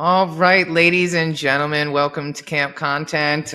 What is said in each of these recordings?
All right, ladies and gentlemen, welcome to Camp Content,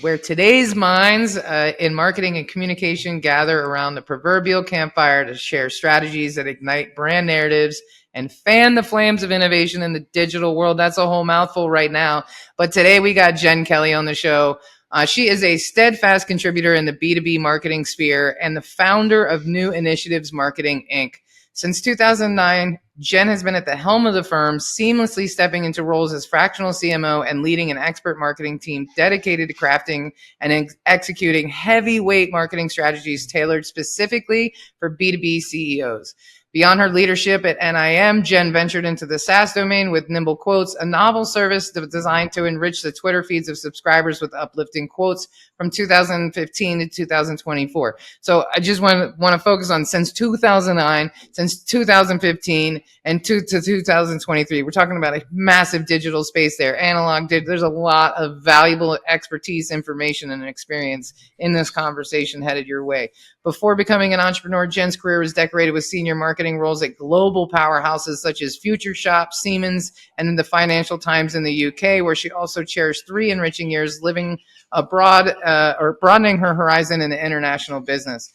where today's minds in marketing and communication gather around the proverbial campfire to share strategies that ignite brand narratives and fan the flames of innovation in the digital world. That's a whole mouthful right now. But today we got Jen Kelly on the show. She is a steadfast contributor in the B2B marketing sphere and the founder of New Initiatives Marketing, Inc. Since 2009, Jen has been at the helm of the firm, seamlessly stepping into roles as fractional CMO and leading an expert marketing team dedicated to crafting and executing heavyweight marketing strategies tailored specifically for B2B CEOs. Beyond her leadership at NIM, Jen ventured into the SaaS domain with Nimble Quotes, a novel service designed to enrich the Twitter feeds of subscribers with uplifting quotes from 2015 to 2024. So I just want to focus on since 2009, since 2015, and to 2023. We're talking about a massive digital space there, analog. There's a lot of valuable expertise, information, and experience in this conversation headed your way. Before becoming an entrepreneur, Jen's career was decorated with senior marketing roles at global powerhouses such as Future Shop, Siemens, and the Financial Times in the UK, where she also cherished 3 enriching years living abroad or broadening her horizon in the international business.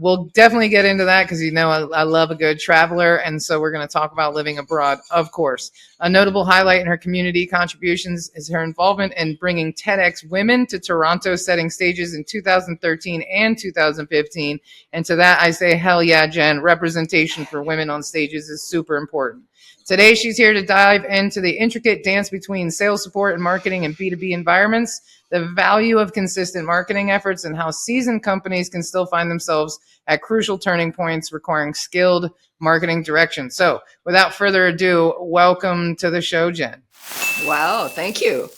We'll definitely get into that because I love a good traveler, and so we're going to talk about living abroad, of course. A notable highlight in her community contributions is her involvement in bringing TEDx Women to Toronto, setting stages in 2013 and 2015. And to that, I say, hell yeah, Jen. Representation for women on stages is super important. Today, she's here to dive into the intricate dance between sales support and marketing in B2B environments, the value of consistent marketing efforts, and how seasoned companies can still find themselves at crucial turning points requiring skilled marketing direction. So without further ado, welcome to the show, Jen. Wow, thank you.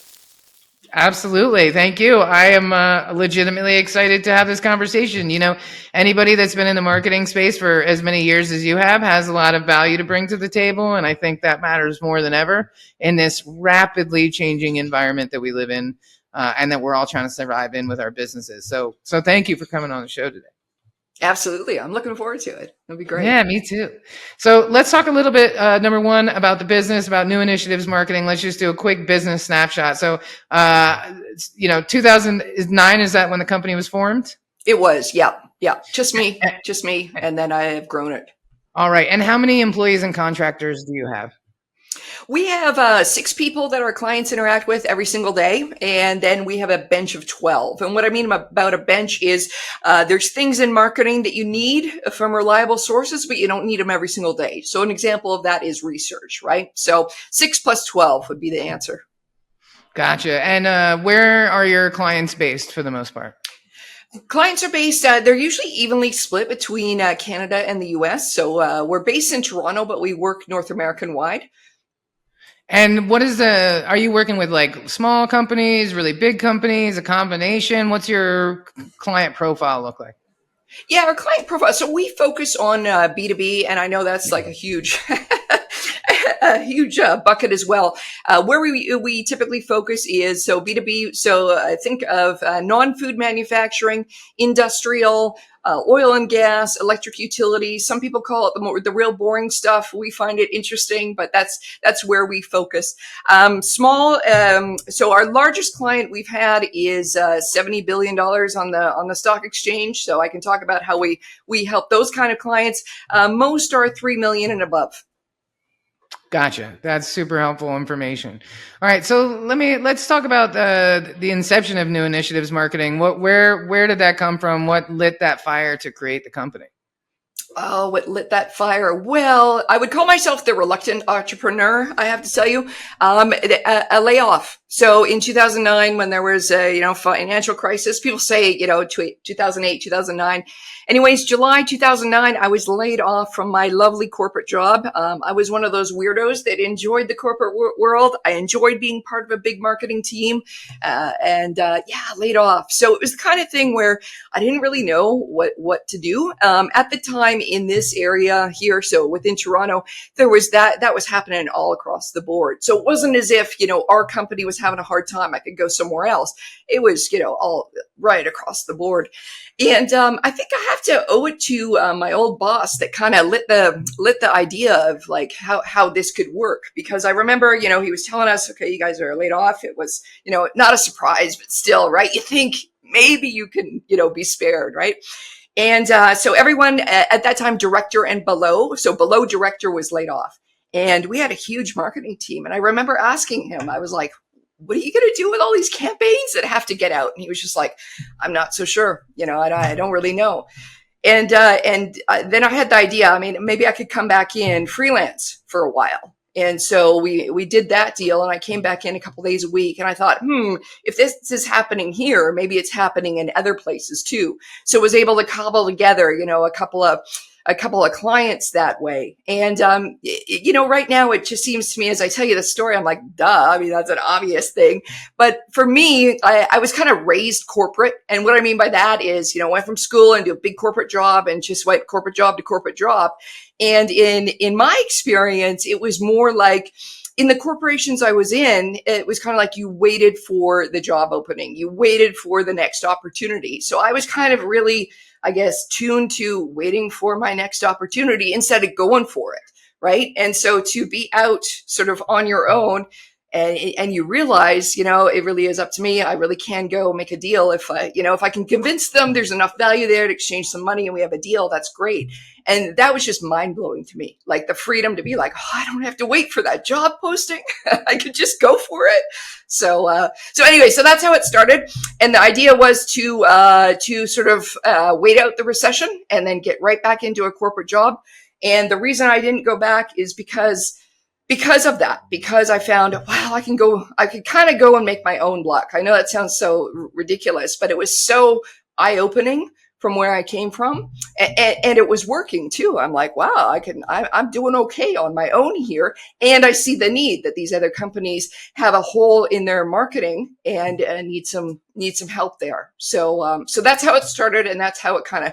Absolutely. Thank you. I am legitimately excited to have this conversation. Anybody that's been in the marketing space for as many years as you have has a lot of value to bring to the table. And I think that matters more than ever in this rapidly changing environment that we live in and that we're all trying to survive in with our businesses. So thank you for coming on the show today. Absolutely. I'm looking forward to it. It'll be great. Yeah, me too. So let's talk a little bit, number one, about the business, about New Initiatives Marketing. Let's just do a quick business snapshot. So, 2009, is that when the company was formed? It was. Yeah. Just me. And then I have grown it. All right. And how many employees and contractors do you have? We have 6 people that our clients interact with every single day. And then we have a bench of 12. And what I mean about a bench is there's things in marketing that you need from reliable sources, but you don't need them every single day. So an example of that is research, right? So 6 plus 12 would be the answer. Gotcha. And where are your clients based for the most part? Clients are based, they're usually evenly split between Canada and the US. So we're based in Toronto, but we work North American wide. And are you working with like small companies, really big companies, a combination? What's your client profile look like? Yeah, our client profile. So we focus on B2B, and I know that's like a huge bucket as well. Where we typically focus is so B2B. So think of non-food manufacturing, industrial, oil and gas, electric utilities. Some people call it the real boring stuff. We find it interesting, but that's where we focus. Small. So our largest client we've had is $70 billion on the stock exchange. So I can talk about how we help those kind of clients. Most are 3 million and above. Gotcha. That's super helpful information. All right, so let's talk about the inception of New Initiatives Marketing. Where did that come from? What lit that fire to create the company? Oh, what lit that fire? Well, I would call myself the reluctant entrepreneur, I have to tell you. A layoff. So in 2009, when there was a, financial crisis, people say, 2008, 2009. Anyways, July 2009, I was laid off from my lovely corporate job. I was one of those weirdos that enjoyed the corporate world. I enjoyed being part of a big marketing team, laid off. So it was the kind of thing where I didn't really know what to do. At the time, in this area here, so within Toronto, there was that was happening all across the board. So it wasn't as if, our company was having a hard time, I could go somewhere else. It was, all right across the board. And I think I have to owe it to my old boss that kind of lit the idea of like how this could work. Because I remember, he was telling us, okay, you guys are laid off. It was, not a surprise, but still, right? You think maybe you can, be spared, right? And so everyone at that time, director and below, so below director was laid off. And we had a huge marketing team. And I remember asking him, I was like, what are you going to do with all these campaigns that have to get out? And he was just like, I'm not so sure. I don't really know. And then I had the idea, I mean, maybe I could come back in freelance for a while. And so we did that deal, and I came back in a couple days a week, and I thought, if this is happening here, maybe it's happening in other places too. So I was able to cobble together, a couple of clients that way. And, right now it just seems to me, as I tell you the story, I'm like, duh, I mean, that's an obvious thing. But for me, I was kind of raised corporate. And what I mean by that is, went from school and do a big corporate job and just went corporate job to corporate job. And in my experience, it was more like, in the corporations I was in, it was kind of like you waited for the job opening. You waited for the next opportunity. So I was kind of really, I guess, tuned to waiting for my next opportunity instead of going for it, right? And so to be out sort of on your own, and you realize, it really is up to me. I really can go make a deal. If I can convince them there's enough value there to exchange some money and we have a deal, that's great. And that was just mind blowing to me. Like the freedom to be like, oh, I don't have to wait for that job posting. I could just go for it. So anyway, so that's how it started. And the idea was to sort of wait out the recession and then get right back into a corporate job. And the reason I didn't go back is because of that, because I found, wow, I could kind of go and make my own luck. I know that sounds so ridiculous, but it was so eye-opening from where I came from. And it was working too. I'm like, wow, I'm doing okay on my own here. And I see the need that these other companies have a hole in their marketing and need some help there. So that's how it started. And that's how it kind of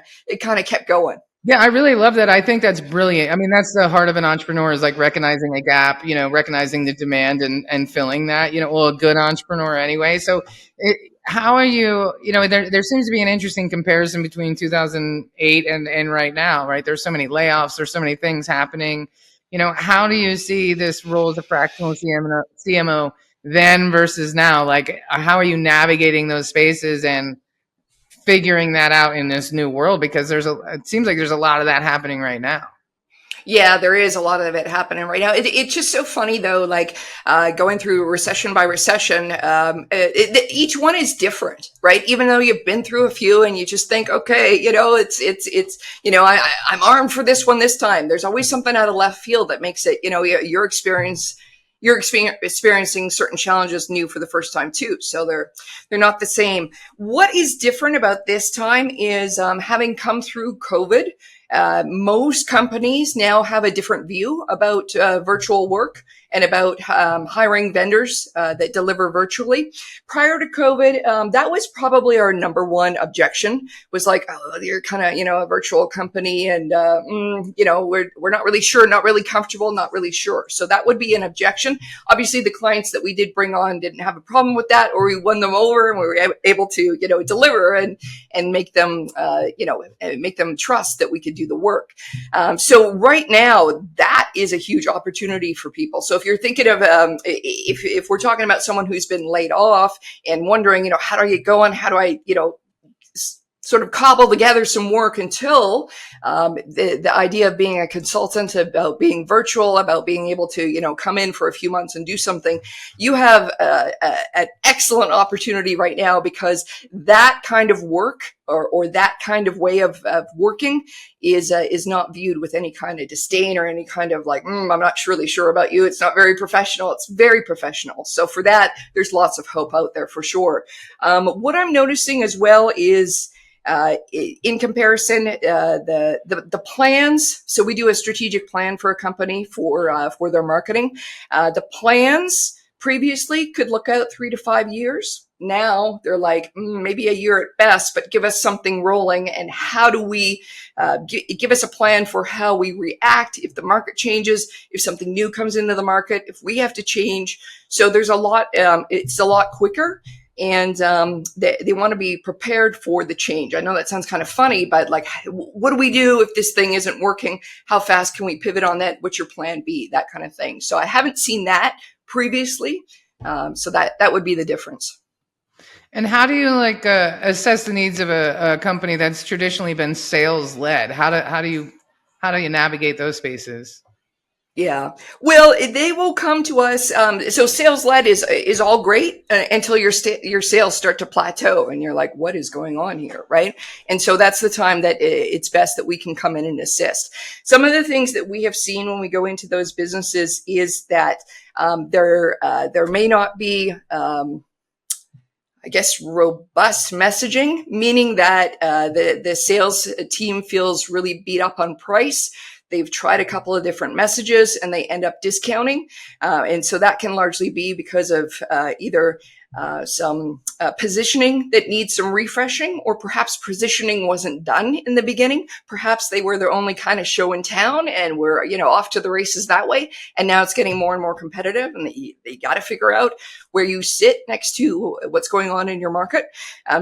kept going. Yeah, I really love that. I think that's brilliant. I mean, that's the heart of an entrepreneur, is like recognizing a gap, recognizing the demand and filling that, well, a good entrepreneur anyway. So how are you, there seems to be an interesting comparison between 2008 and right now, right? There's so many layoffs, there's so many things happening. How do you see this role as a fractional CMO then versus now? Like, how are you navigating those spaces and figuring that out in this new world? Because it seems like there's a lot of that happening right now. Yeah, there is a lot of it happening right now. It's just so funny though, like going through recession by recession, each one is different, right? Even though you've been through a few and you just think, okay, I'm armed for this one this time. There's always something out of left field that makes it, you're experiencing certain challenges new for the first time too. So they're not the same. What is different about this time is having come through COVID. Most companies now have a different view about virtual work and about hiring vendors that deliver virtually. Prior to COVID, that was probably our number one objection, was like, oh, you're kind of, a virtual company and, we're not really sure, not really comfortable, not really sure. So that would be an objection. Obviously, the clients that we did bring on didn't have a problem with that, or we won them over and we were able to, deliver and make them, make them trust that we could do the work. So right now, that is a huge opportunity for people. So if you're thinking of, if we're talking about someone who's been laid off and wondering, how do I get going? How do I, sort of cobble together some work until the idea of being a consultant, about being virtual, about being able to, come in for a few months and do something, you have an excellent opportunity right now, because that kind of work or that kind of way of working is not viewed with any kind of disdain or any kind of like, I'm not really sure about you. It's not very professional. It's very professional. So for that, there's lots of hope out there for sure. What I'm noticing as well is, in comparison, the plans. So we do a strategic plan for a company for their marketing. The plans previously could look out 3 to 5 years. Now they're like, maybe a year at best, but give us something rolling. And how do we give us a plan for how we react if the market changes, if something new comes into the market, if we have to change. So there's a lot, it's a lot quicker. And they want to be prepared for the change. I know that sounds kind of funny, but like, what do we do if this thing isn't working? How fast can we pivot on that? What's your plan B? That kind of thing. So I haven't seen that previously. So that would be the difference. And how do you assess the needs of a company that's traditionally been sales led? How do you navigate those spaces? Yeah. Well, they will come to us. So sales led is all great until your sales start to plateau and you're like, what is going on here? Right. And so that's the time that it's best that we can come in and assist. Some of the things that we have seen when we go into those businesses is that there may not be I guess, robust messaging, meaning that the sales team feels really beat up on price. They've tried a couple of different messages and they end up discounting. And so that can largely be because of either some positioning that needs some refreshing, or perhaps positioning wasn't done in the beginning. Perhaps they were their only kind of show in town and were, off to the races that way. And now it's getting more and more competitive, and they got to figure out where you sit next to what's going on in your market.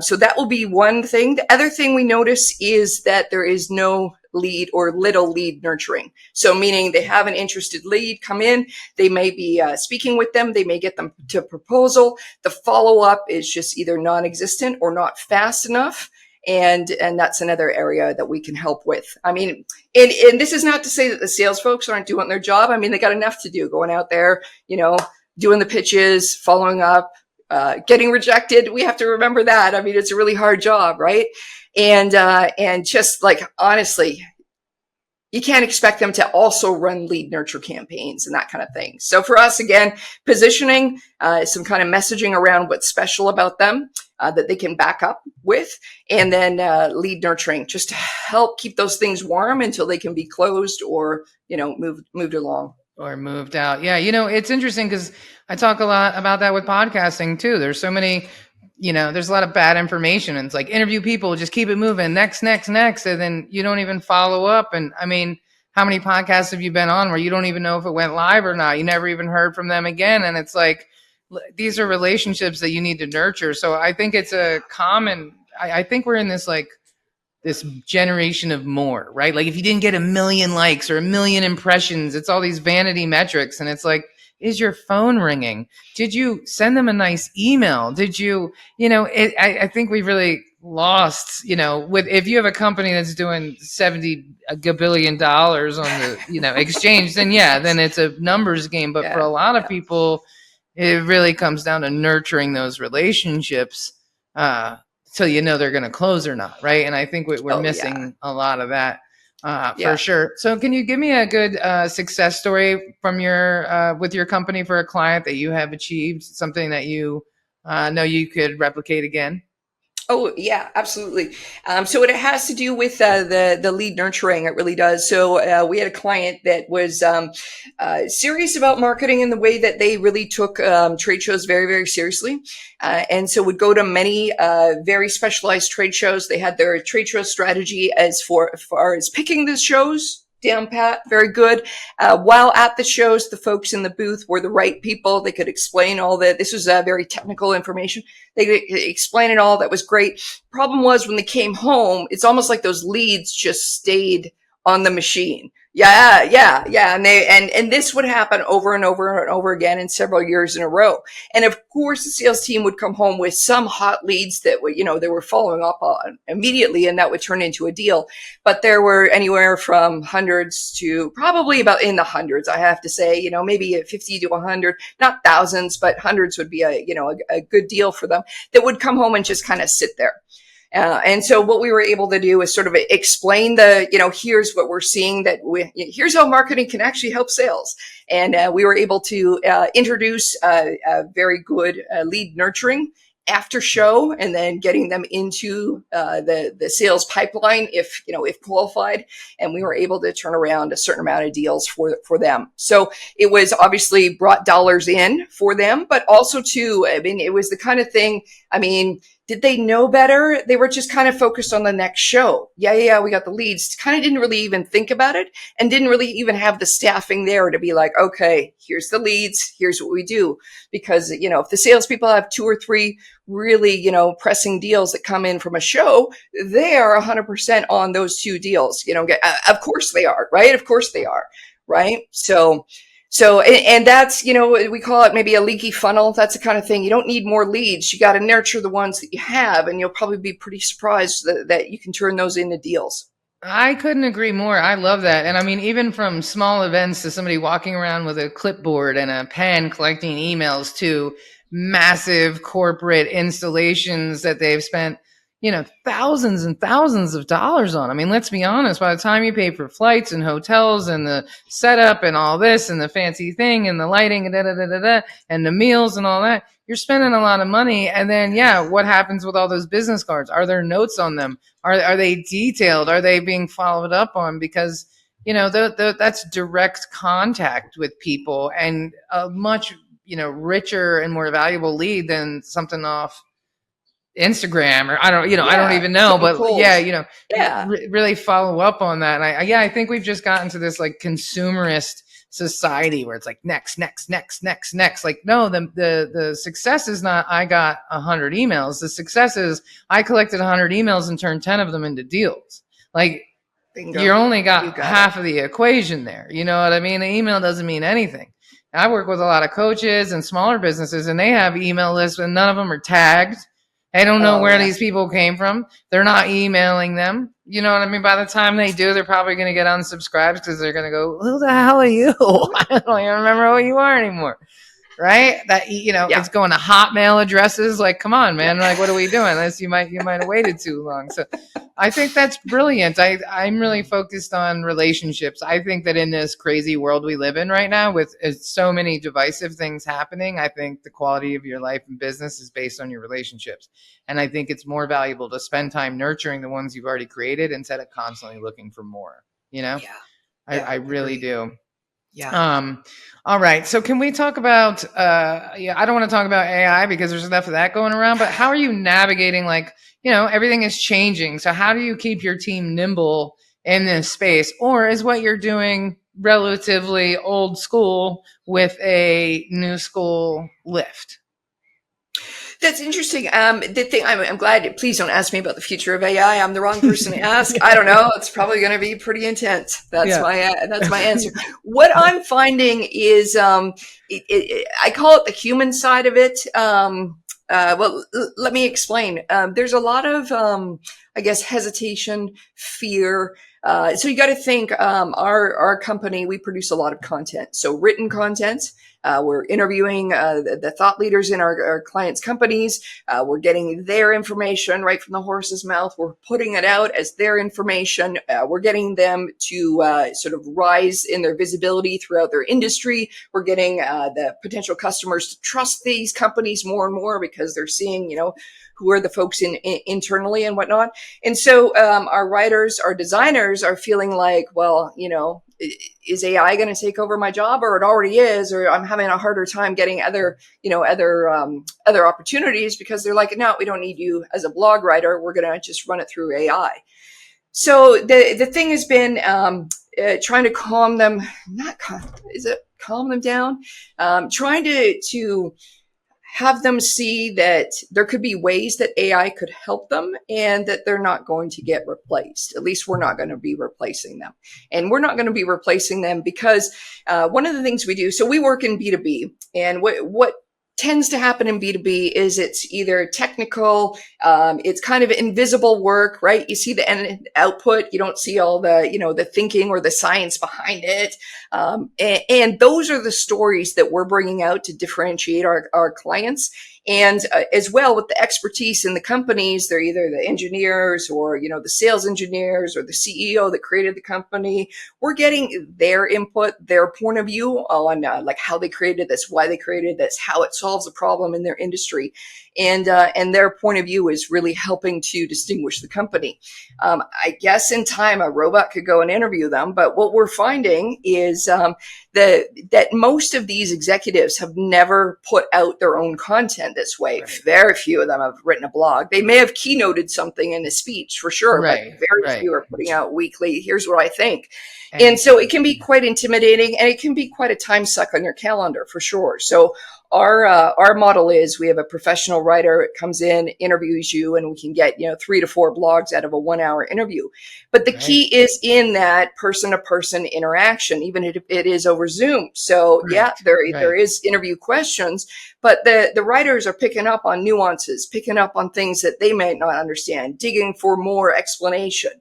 So that will be one thing. The other thing we notice is that there is no lead or little lead nurturing. So meaning they have an interested lead come in, they may be speaking with them, they may get them to proposal. The follow-up is just either non-existent or not fast enough. And that's another area that we can help with. I mean, and this is not to say that the sales folks aren't doing their job. I mean, they got enough to do, going out there, doing the pitches, following up, getting rejected. We have to remember that. I mean, it's a really hard job, right? And just like, honestly, you can't expect them to also run lead nurture campaigns and that kind of thing. So for us, again, positioning, some kind of messaging around what's special about them that they can back up with, and then lead nurturing just to help keep those things warm until they can be closed or, moved along. Or moved out. Yeah. It's interesting because I talk a lot about that with podcasting too. There's so many, there's a lot of bad information, and it's like, interview people, just keep it moving, next. And then you don't even follow up. And I mean, how many podcasts have you been on where you don't even know if it went live or not? You never even heard from them again. And it's like, these are relationships that you need to nurture. So I think it's a common, I think we're in this generation of more, right? Like if you didn't get 1 million likes or 1 million impressions, it's all these vanity metrics. And it's like, is your phone ringing? Did you send them a nice email? Did you, I think we've really lost, if you have a company that's doing $70 billion on the, exchange, then then it's a numbers game. But for a lot of people, it really comes down to nurturing those relationships, so they're going to close or not, right? And I think we're missing a lot of that for sure. So can you give me a good success story from your with your company for a client that you have achieved, something that you know you could replicate again? Oh, yeah, absolutely. So it has to do with the lead nurturing. It really does. So we had a client that was serious about marketing in the way that they really took trade shows very, very seriously. And so would go to many very specialized trade shows. They had their trade show strategy as far as picking the shows down pat, very good. While at the shows, the folks in the booth were the right people. They could explain all that. This was very technical information. They could explain it all. That was great. Problem was, when they came home, it's almost like those leads just stayed on the machine. Yeah. And this would happen over and over and over again in several years in a row. And of course, the sales team would come home with some hot leads that were, they were following up on immediately, and that would turn into a deal. But there were anywhere from hundreds to probably about in the hundreds, I have to say, maybe 50 to 100, not thousands, but hundreds would be a good deal for them, that would come home and just kind of sit there. And so what we were able to do is sort of explain here's what we're seeing, here's how marketing can actually help sales. And we were able to introduce a very good lead nurturing after show, and then getting them into the sales pipeline if qualified, and we were able to turn around a certain amount of deals for them. So it was obviously brought dollars in for them, but also too, I mean, it was the kind of thing, I mean, did they know better? They were just kind of focused on the next show. Yeah, we got the leads. Kind of didn't really even think about it, and didn't really even have the staffing there to be like, okay, here's the leads, here's what we do. Because, if the salespeople have 2 or 3 really, pressing deals that come in from a show, they are 100% on those 2 deals. Of course they are, right? Of course they are, right? And that's, we call it maybe a leaky funnel. That's the kind of thing. You don't need more leads. You got to nurture the ones that you have, and you'll probably be pretty surprised that you can turn those into deals. I couldn't agree more. I love that. And I mean, even from small events to somebody walking around with a clipboard and a pen collecting emails to massive corporate installations that they've spent, thousands and thousands of dollars on. I mean, let's be honest, by the time you pay for flights and hotels and the setup and all this and the fancy thing and the lighting and and the meals and all that, you're spending a lot of money. And then, what happens with all those business cards? Are there notes on them? Are they detailed? Are they being followed up on? Because, that's direct contact with people, and a much, richer and more valuable lead than something off Instagram, or I don't even know, but cold. really follow up on that. And I think we've just gotten to this like consumerist society where it's like next. Like, no, the success is not I got 100 emails. The success is I collected 100 emails and turned 10 of them into deals. Like, bingo. You only got half of the equation there. You know what I mean? An email doesn't mean anything. I work with a lot of coaches and smaller businesses, and they have email lists, and none of them are tagged. They don't know where these people came from. They're not emailing them. You know what I mean? By the time they do, they're probably going to get unsubscribed because they're going to go, who the hell are you? I don't even remember who you are anymore. Right? That, it's going to Hotmail addresses. Like, come on, man. Like, what are we doing? You might have waited too long. So I think that's brilliant. I'm really focused on relationships. I think that in this crazy world we live in right now with so many divisive things happening, I think the quality of your life and business is based on your relationships. And I think it's more valuable to spend time nurturing the ones you've already created instead of constantly looking for more, I really do. Yeah. All right. So can we talk about, I don't want to talk about AI because there's enough of that going around, but how are you navigating, like, everything is changing. So how do you keep your team nimble in this space? Or is what you're doing relatively old school with a new school lift? That's interesting. The thing I'm glad. Please don't ask me about the future of AI. I'm the wrong person to ask. I don't know. It's probably going to be pretty intense. That's my answer. What I'm finding is, I call it the human side of it. Well, let me explain. There's a lot of, I guess, hesitation, fear. So you got to think, our company, we produce a lot of content. So written content. We're interviewing the thought leaders in our clients' companies. We're getting their information right from the horse's mouth. We're putting it out as their information. We're getting them to sort of rise in their visibility throughout their industry. We're getting the potential customers to trust these companies more and more because they're seeing, who are the folks internally and whatnot. And so our writers, our designers are feeling like, well, is AI going to take over my job, or it already is, or I'm having a harder time getting other opportunities because they're like, no, we don't need you as a blog writer. We're going to just run it through AI. So the thing has been trying to calm them down? Trying to have them see that there could be ways that AI could help them and that they're not going to get replaced. At least we're not going to be replacing them. And we're not going to be replacing them because one of the things we do, so we work in B2B, and what tends to happen in B2B is it's either technical, it's kind of invisible work, right? You see the end output, you don't see all the, the thinking or the science behind it. And those are the stories that we're bringing out to differentiate our clients. And as well with the expertise in the companies, they're either the engineers or, the sales engineers or the CEO that created the company. We're getting their input, their point of view on like how they created this, why they created this, how it solves a problem in their industry. and their point of view is really helping to distinguish the company. I guess in time a robot could go and interview them, but what we're finding is that most of these executives have never put out their own content this way. Right. Very few of them have written a blog. They may have keynoted something in a speech for sure, Right. but very Right. few are putting out weekly, here's what I think. And And so it can be quite intimidating, and it can be quite a time suck on your calendar for sure. So our model is we have a professional writer. It comes in, interviews you, and we can get 3 to 4 blogs out of a 1 hour interview. But the Right. key is in that person to person interaction, even if it is over Zoom. So Right. yeah, there Right. is interview questions, but the writers are picking up on nuances, picking up on things that they might not understand, digging for more explanation,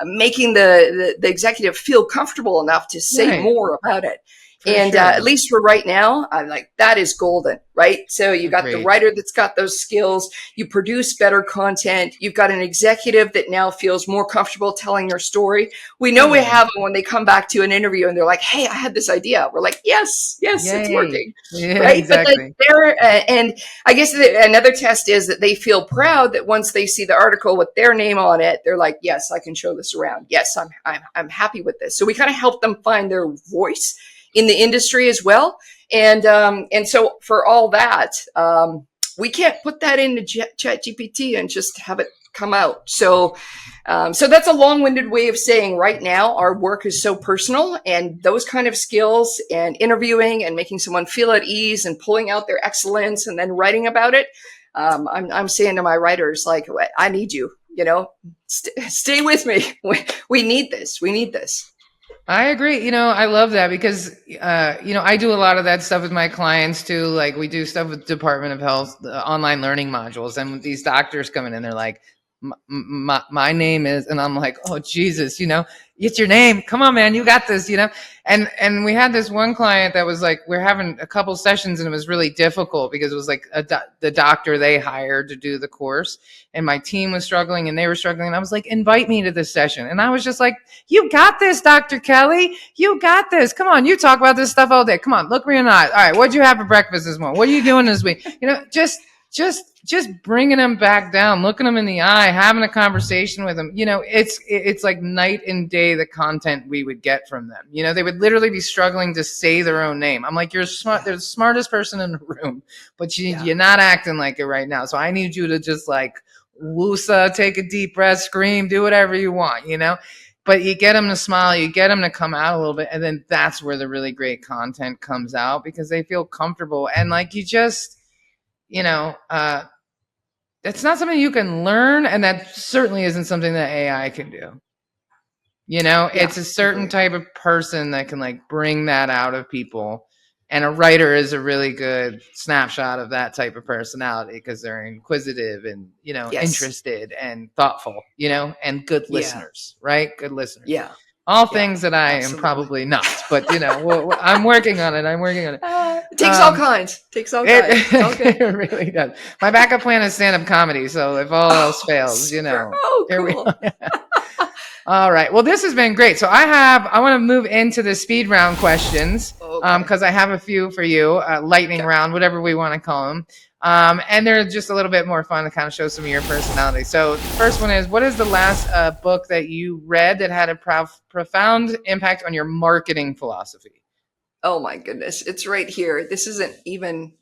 making the executive feel comfortable enough to say Right. more about it. For And sure. at least for right now, I'm like, that is golden, right? So you got the Agreed. writer that's got those skills. You produce better content. You've got an executive that now feels more comfortable telling their story. We know we Totally. have them when they come back to an interview and they're like, hey, I had this idea. We're like, yes, it's Yay. working. Yeah, Right. exactly. But and I guess another test is that they feel proud that once they see the article with their name on it, they're like, yes, I can show this around. Yes, I'm happy with this. So we kind of help them find their voice in the industry as well. And so for all that, we can't put that into ChatGPT and just have it come out. So that's a long-winded way of saying right now our work is so personal, and those kind of skills and interviewing and making someone feel at ease and pulling out their excellence and then writing about it. I'm saying to my writers, like, I need you, stay with me. We need this. We need this. I agree. I love that because, I do a lot of that stuff with my clients too. Like we do stuff with Department of Health, the online learning modules. And when these doctors come in and they're like, my name is, and I'm like, oh, Jesus, it's your name. Come on, man. You got this, and we had this one client that was like, we're having a couple sessions and it was really difficult because it was like the doctor they hired to do the course. And my team was struggling and they were struggling. And I was like, invite me to this session. And I was just like, you got this, Dr. Kelly. You got this. Come on. You talk about this stuff all day. Come on. Look me in the eyes. All right. What'd you have for breakfast this morning? What are you doing this week? Just bringing them back down, looking them in the eye, having a conversation with them. It's like night and day the content we would get from them. They would literally be struggling to say their own name. I'm like, you're smart. They're the smartest person in the room, but you're not acting like it right now. So I need you to just like woosa, take a deep breath, scream, do whatever you want, But you get them to smile, you get them to come out a little bit, and then that's where the really great content comes out because they feel comfortable. And like you just, that's not something you can learn, and that certainly isn't something that AI can do. It's a certain type of person that can like bring that out of people. And a writer is a really good snapshot of that type of personality because they're inquisitive and, interested and thoughtful, and good listeners, right? Good listeners. Yeah. All things that I absolutely. am probably not, but, I'm working on it. It takes all kinds. It's all good. It really does. My backup plan is stand-up comedy. So if all else fails, Oh, cool. All right. Well, this has been great. So I want to move into the speed round questions because I have a few for you, lightning round, whatever we want to call them. And they're just a little bit more fun to kind of show some of your personality. So the first one is, what is the last book that you read that had a profound impact on your marketing philosophy? Oh my goodness. It's right here. This isn't even,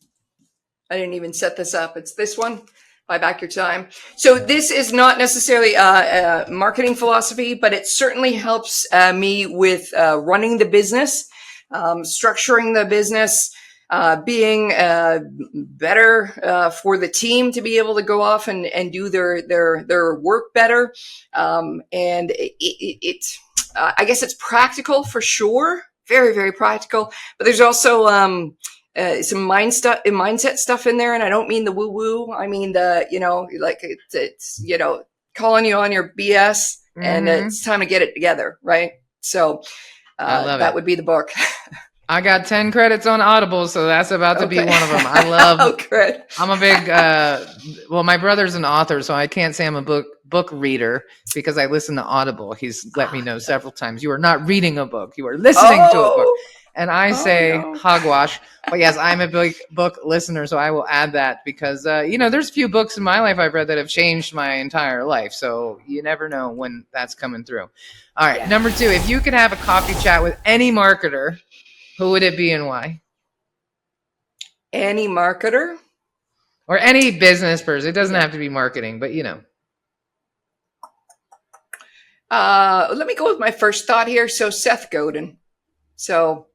I didn't even set this up. It's this one. Buy Back Your Time. So this is not necessarily a marketing philosophy, but it certainly helps me with running the business, structuring the business, being better for the team to be able to go off and do their work better. And I guess it's practical for sure. Very, very practical. But there's also some mindset stuff in there, and I don't mean the woo woo. I mean the like it's calling you on your BS, and it's time to get it together, right? So that would be the book. I got 10 credits on Audible, so that's about to be one of them. I love. Good. I'm a big. Well, my brother's an author, so I can't say I'm a book reader because I listen to Audible. He's let me know several times. You are not reading a book; you are listening to a book. and I Oh say no. hogwash. But yes, I'm a big book listener, so I will add that because there's a few books in my life I've read that have changed my entire life. So you never know when that's coming through. All right, Yeah. number 2, if you could have a coffee chat with any marketer, who would it be and why? Any marketer? Or any business person. It doesn't Yeah. have to be marketing, but Let me go with my first thought here. So Seth Godin. So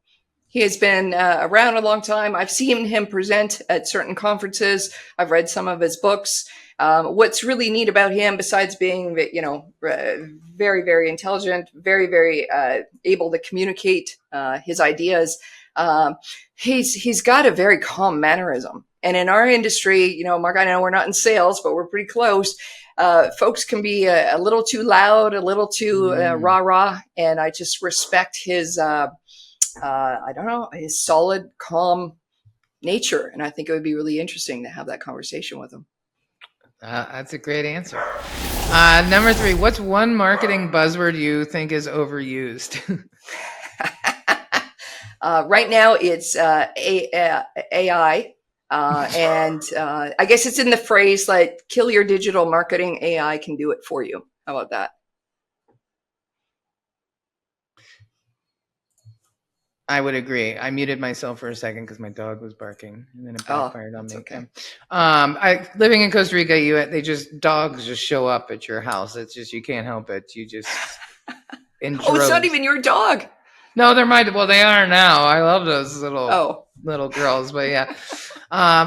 he has been around a long time. I've seen him present at certain conferences. I've read some of his books. What's really neat about him, besides being, very, very intelligent, very, very able to communicate his ideas, he's got a very calm mannerism. And in our industry, Mark, I know we're not in sales, but we're pretty close. Folks can be a little too loud, a little too rah-rah, and I just respect his I don't know, his solid, calm nature. And I think it would be really interesting to have that conversation with him. that's a great answer. Number 3, what's one marketing buzzword you think is overused? Right now, it's AI. And I guess it's in the phrase like, kill your digital marketing, AI can do it for you. How about that? I would agree. I muted myself for a second because my dog was barking, and then it backfired on me. Okay. Living in Costa Rica, dogs just show up at your house. It's just you can't help it. You just in droves. Oh, it's not even your dog. No, they're my. Well, they are now. I love those little girls, but yeah.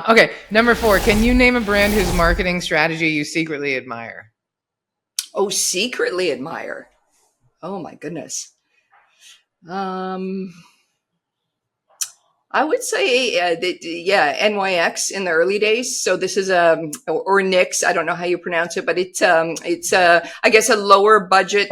Okay, number 4. Can you name a brand whose marketing strategy you secretly admire? Oh, secretly admire. Oh my goodness. I would say, NYX in the early days. So this is or NYX. I don't know how you pronounce it, but it's I guess a lower budget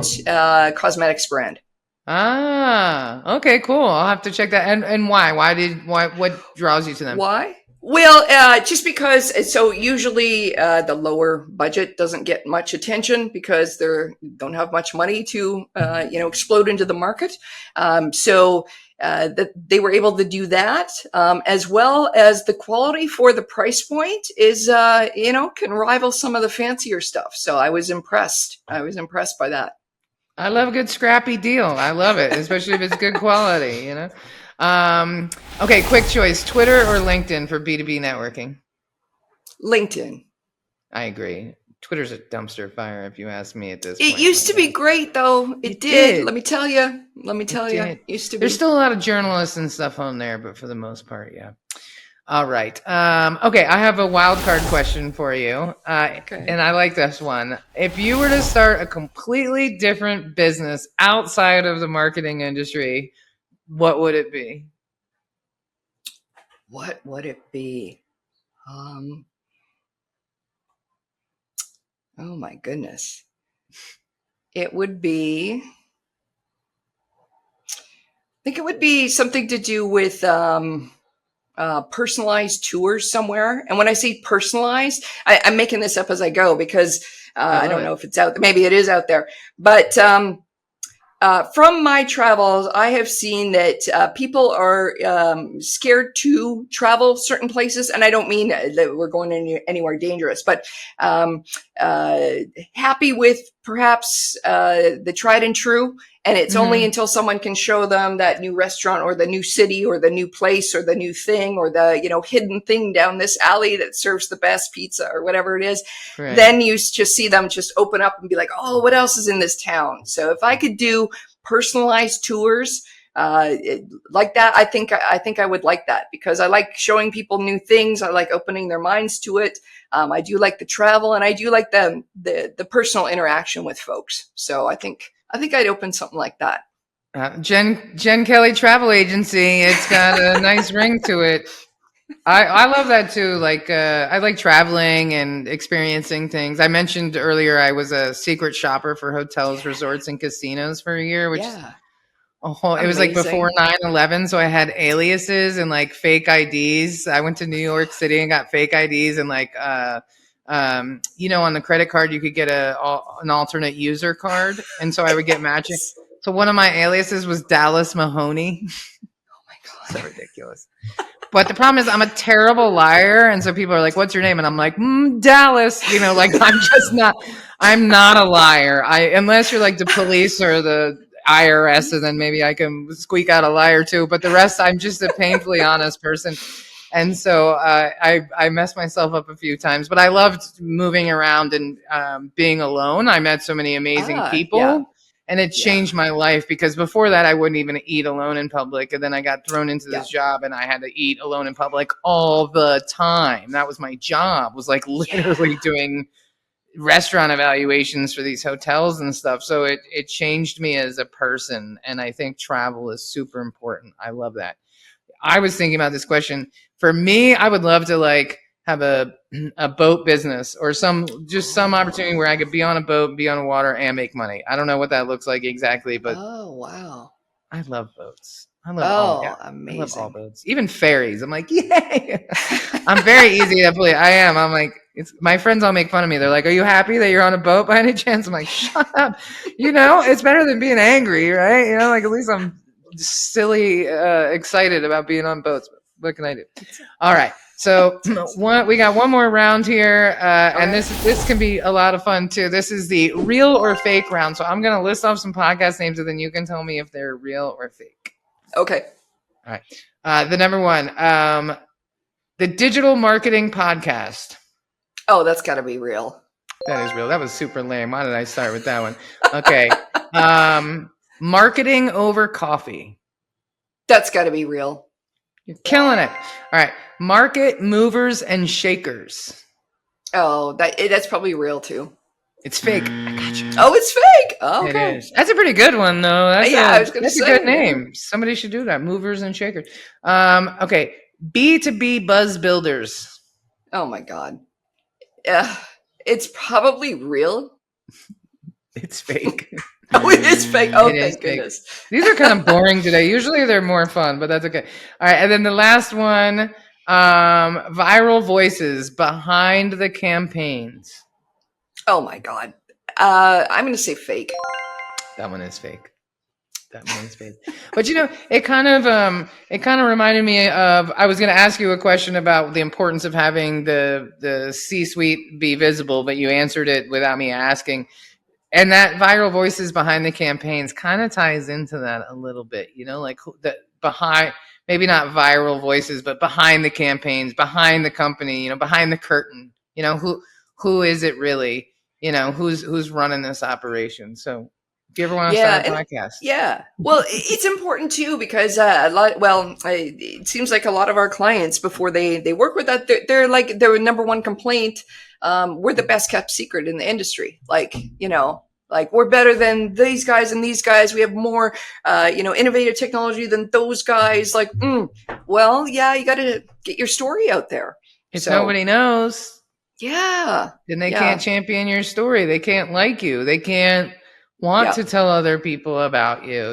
cosmetics brand. Okay, cool. I'll have to check that. And why? What draws you to them? Why? Well, just because. So usually the lower budget doesn't get much attention because they don't have much money to explode into the market. So that they were able to do that, as well as the quality for the price point is can rival some of the fancier stuff. So I was impressed. By that. I love a good scrappy deal. I love it, especially if it's good quality, Okay, quick choice, Twitter or LinkedIn for B2B networking? LinkedIn. I agree. Twitter's a dumpster fire, if you ask me at this point. It used to be great, though. It did. Let me tell you. It used to be. There's still a lot of journalists and stuff on there, but for the most part, yeah. All right. Okay, I have a wild card question for you. Okay. And I like this one. If you were to start a completely different business outside of the marketing industry, what would it be? What would it be? Oh my goodness. It would be, I think it would be something to do with personalized tours somewhere. And when I say personalized, I'm making this up as I go because I don't know if it's out there. Maybe it is out there. But from my travels, I have seen that people are scared to travel certain places. And I don't mean that we're going anywhere dangerous, but happy with perhaps the tried and true. And it's only until someone can show them that new restaurant or the new city or the new place or the new thing or the, hidden thing down this alley that serves the best pizza or whatever it is. Right. Then you just see them just open up and be like, oh, what else is in this town? So if I could do personalized tours like that, I think I would like that because I like showing people new things. I like opening their minds to it. I do like the travel and I do like the personal interaction with folks. So I think I'd open something like that. Jen Kelly Travel Agency. It's got a nice ring to it. I love that too. Like I like traveling and experiencing things. I mentioned earlier I was a secret shopper for hotels, resorts, and casinos for a year, which it was like before 9/11, so I had aliases and like fake IDs. I went to New York City and got fake IDs and like on the credit card you could get an alternate user card, and so I would get matching. So one of my aliases was Dallas Mahoney. So ridiculous. But the problem is I'm a terrible liar. And so people are like, what's your name? And I'm like, Dallas. Like I'm not a liar. Unless you're like the police or the IRS, and then maybe I can squeak out a lie or two. But the rest, I'm just a painfully honest person. And so I messed myself up a few times, but I loved moving around and being alone. I met so many amazing people. Yeah. And it changed my life, because before that I wouldn't even eat alone in public. And then I got thrown into this job and I had to eat alone in public all the time. That was my job, was like literally doing restaurant evaluations for these hotels and stuff. So it changed me as a person. And I think travel is super important. I love that. I was thinking about this question. For me, I would love to like have a boat business or some opportunity where I could be on a boat, be on the water, and make money. I don't know what that looks like exactly, but wow, I love boats. Amazing. I love all boats, even ferries. I'm like, yay! I'm very easy to play. I am. I'm like, my friends all make fun of me. They're like, "Are you happy that you're on a boat by any chance?" I'm like, "Shut up!" It's better than being angry, right? Like at least I'm silly, excited about being on boats. What can I do? All right. So we got one more round here, and this can be a lot of fun too. This is the real or fake round. So I'm going to list off some podcast names, and then you can tell me if they're real or fake. Okay. All right. The number one, the Digital Marketing Podcast. Oh, that's got to be real. That is real. That was super lame. Why did I start with that one? Okay. Marketing Over Coffee. That's got to be real. You're killing it. All right. Market Movers and Shakers. Oh, that's probably real too. It's fake. I got you. Oh, it's fake. Oh, okay. It is. That's a pretty good one, though. I was going to say. That's a good name. Somebody should do that. Movers and Shakers. Okay. B2B Buzz Builders. Oh, my God. It's probably real. It's fake. Oh, it is fake. Oh, thank goodness. These are kind of boring today. Usually they're more fun, but that's okay. All right. And then the last one, viral voices behind the campaigns. Oh, my God. I'm going to say fake. That one is fake. But it kind of reminded me of, I was going to ask you a question about the importance of having the C-suite be visible, but you answered it without me asking. And that viral voices behind the campaigns kind of ties into that a little bit, like behind, maybe not viral voices, but behind the campaigns, behind the company, behind the curtain, who is it really, who's running this operation. So if you ever want to start a podcast. Yeah. Well, it's important too, because it seems like a lot of our clients, before they work with that, they're like, their number one complaint, we're the best kept secret in the industry. Like we're better than these guys and these guys. We have more, innovative technology than those guys. Like, well, yeah, you got to get your story out there. If nobody knows. Yeah. Then they can't champion your story. They can't like you. They can't want to tell other people about you.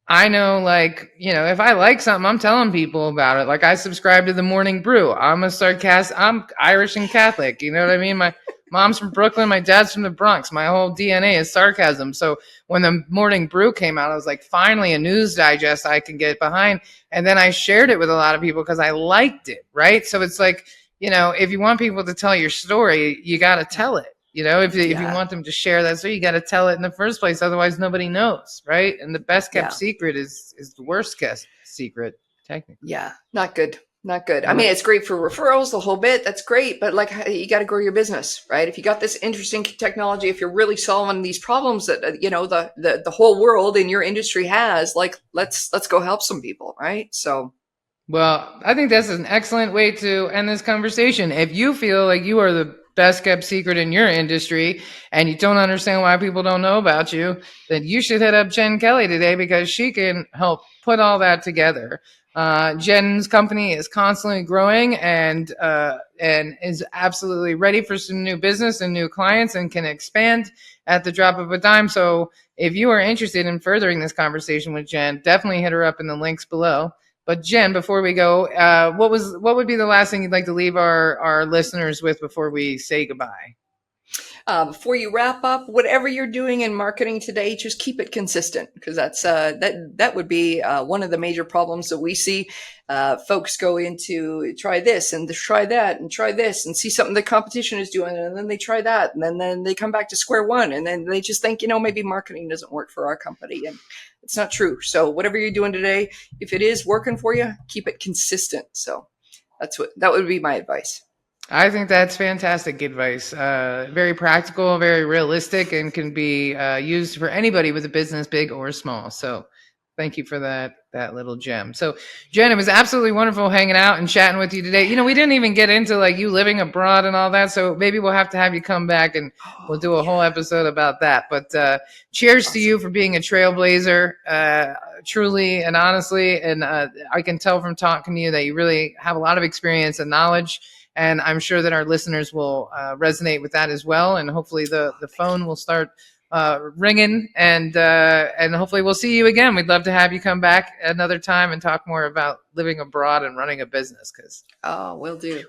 I know, if I like something, I'm telling people about it. Like I subscribe to the Morning Brew. I'm Irish and Catholic. You know what I mean? My mom's from Brooklyn. My dad's from the Bronx. My whole DNA is sarcasm. So when the Morning Brew came out, I was like, finally a news digest I can get behind. And then I shared it with a lot of people because I liked it. Right. So it's like, if you want people to tell your story, you got to tell it. If you want them to share that story, you got to tell it in the first place. Otherwise, nobody knows, right? And the best kept secret is the worst kept secret, technically. Yeah, not good. Not good. I mean, it's great for referrals, the whole bit. That's great. But you got to grow your business, right? If you got this interesting technology, if you're really solving these problems that, the whole world in your industry has, let's go help some people, right? So. Well, I think that's an excellent way to end this conversation. If you feel like you are the best kept secret in your industry and you don't understand why people don't know about you, then you should hit up Jen Kelly today, because she can help put all that together. Jen's company is constantly growing and is absolutely ready for some new business and new clients and can expand at the drop of a dime. So if you are interested in furthering this conversation with Jen, definitely hit her up in the links below. But Jen, before we go, what would be the last thing you'd like to leave our listeners with before we say goodbye? Before you wrap up, whatever you're doing in marketing today, just keep it consistent, because that would be one of the major problems that we see. Folks go into try this and try that and try this and see something the competition is doing, and then they try that, and then they come back to square one, and then they just think, maybe marketing doesn't work for our company, and it's not true. So whatever you're doing today, if it is working for you, keep it consistent. So that would be my advice. I think that's fantastic advice. Very practical, very realistic, and can be used for anybody with a business, big or small. So thank you for that little gem. So Jen, it was absolutely wonderful hanging out and chatting with you today. We didn't even get into like you living abroad and all that. So maybe we'll have to have you come back and we'll do a whole episode about that. But cheers to you for being a trailblazer, truly and honestly. And I can tell from talking to you that you really have a lot of experience and knowledge. And I'm sure that our listeners will resonate with that as well. And hopefully the phone will start ringing, and hopefully we'll see you again. We'd love to have you come back another time and talk more about living abroad and running a business. Will do.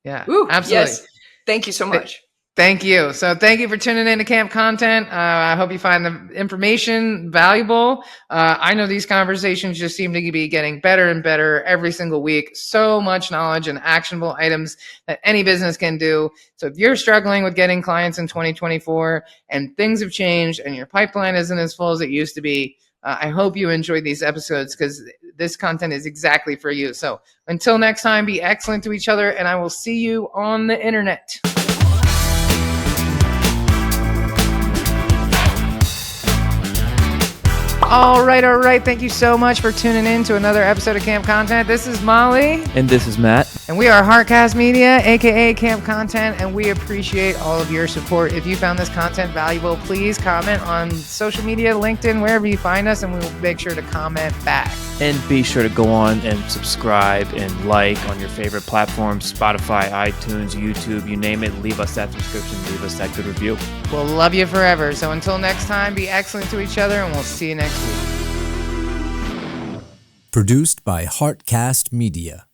Yeah, Woo, absolutely. Yes. Thank you so much. Thank you. So thank you for tuning in to Camp Content. I hope you find the information valuable. I know these conversations just seem to be getting better and better every single week. So much knowledge and actionable items that any business can do. So if you're struggling with getting clients in 2024 and things have changed and your pipeline isn't as full as it used to be, I hope you enjoyed these episodes, because this content is exactly for you. So until next time, be excellent to each other, and I will see you on the internet. All right. Thank you so much for tuning in to another episode of Camp Content. This is Molly. And this is Matt. And we are Heartcast Media, aka Camp Content, and we appreciate all of your support. If you found this content valuable, please comment on social media, LinkedIn, wherever you find us, and we will make sure to comment back. And be sure to go on and subscribe and like on your favorite platforms, Spotify, iTunes, YouTube, you name it. Leave us that subscription, leave us that good review. We'll love you forever. So until next time, be excellent to each other, and we'll see you next week. Produced by Heartcast Media.